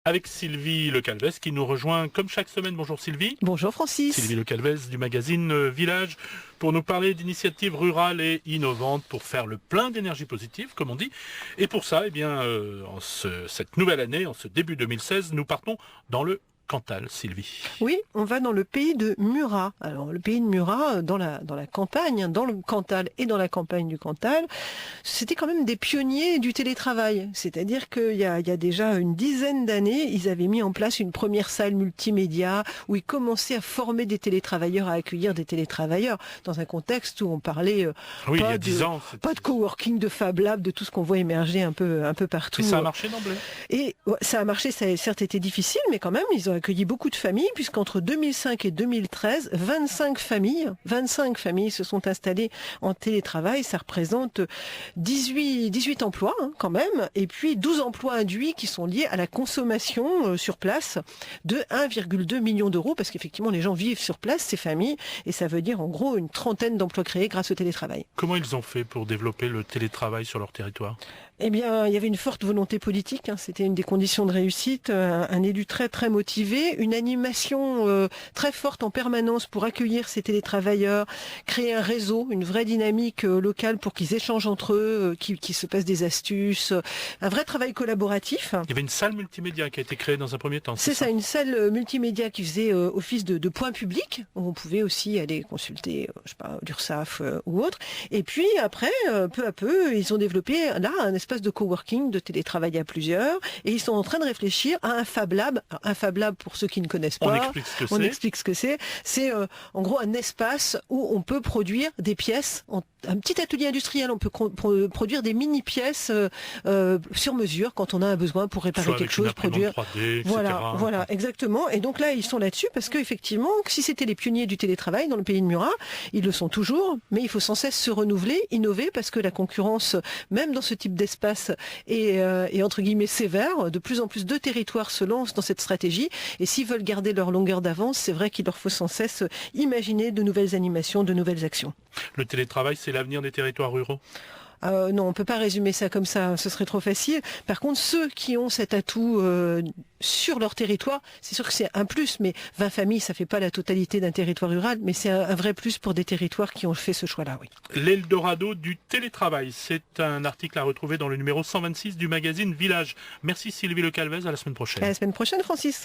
avec Sylvie Lecalvez qui nous rejoint comme chaque semaine. Bonjour Sylvie. Bonjour Francis. Sylvie Lecalvez du magazine Village pour nous parler d'initiatives rurales et innovantes pour faire le plein d'énergie positive, comme on dit. Et pour ça, cette nouvelle année, en ce début 2016, nous partons dans le Cantal, Sylvie. Oui, on va dans le pays de Murat. Alors le pays de Murat, dans la campagne, dans le Cantal et dans la campagne du Cantal, c'était quand même des pionniers du télétravail. C'est-à-dire qu'il y a déjà une dizaine d'années, ils avaient mis en place une première salle multimédia où ils commençaient à former des télétravailleurs, à accueillir des télétravailleurs dans un contexte où on parlait oui, il y a 10 ans, pas de coworking, de Fab Lab, de tout ce qu'on voit émerger un peu partout. Et ça a marché d'emblée. Et ça a marché, ça a certes été difficile, mais quand même, ils ont accueilli beaucoup de familles, puisqu'entre 2005 et 2013, 25 familles se sont installées en télétravail. Ça représente 18 emplois quand même, et puis 12 emplois induits qui sont liés à la consommation sur place de 1,2 million d'euros, parce qu'effectivement les gens vivent sur place, ces familles, et ça veut dire en gros une trentaine d'emplois créés grâce au télétravail. Comment ils ont fait pour développer le télétravail sur leur territoire ? Eh bien, il y avait une forte volonté politique, c'était une des conditions de réussite, un élu très très motivé, une animation très forte en permanence pour accueillir ces télétravailleurs, créer un réseau, une vraie dynamique locale pour qu'ils échangent entre eux, qu'ils se passent des astuces, un vrai travail collaboratif. Il y avait une salle multimédia qui a été créée dans un premier temps. C'est ça, une salle multimédia qui faisait office de point public, où on pouvait aussi aller consulter, l'URSSAF ou autre. Et puis après, peu à peu, ils ont développé là un espace de coworking, de télétravail à plusieurs, et ils sont en train de réfléchir à un Fab Lab. Un Fab Lab, pour ceux qui ne connaissent pas, on explique ce que c'est. C'est en gros un espace où on peut produire des pièces, un petit atelier industriel, on peut produire des mini-pièces sur mesure quand on a un besoin pour réparer quelque chose, produire. 3D, etc. Voilà, exactement. Et donc là, ils sont là-dessus parce qu'effectivement, si c'était les pionniers du télétravail dans le pays de Murat, ils le sont toujours, mais il faut sans cesse se renouveler, innover, parce que la concurrence, même dans ce type d'espace, est entre guillemets sévère. De plus en plus de territoires se lancent dans cette stratégie, et s'ils veulent garder leur longueur d'avance, c'est vrai qu'il leur faut sans cesse imaginer de nouvelles animations, de nouvelles actions. Le télétravail, c'est l'avenir des territoires ruraux ? Non, on ne peut pas résumer ça comme ça, ce serait trop facile. Par contre, ceux qui ont cet atout sur leur territoire, c'est sûr que c'est un plus, mais 20 familles, ça ne fait pas la totalité d'un territoire rural, mais c'est un vrai plus pour des territoires qui ont fait ce choix-là, oui. L'Eldorado du télétravail, c'est un article à retrouver dans le numéro 126 du magazine Village. Merci Sylvie Lecalvez, à la semaine prochaine. À la semaine prochaine, Francis.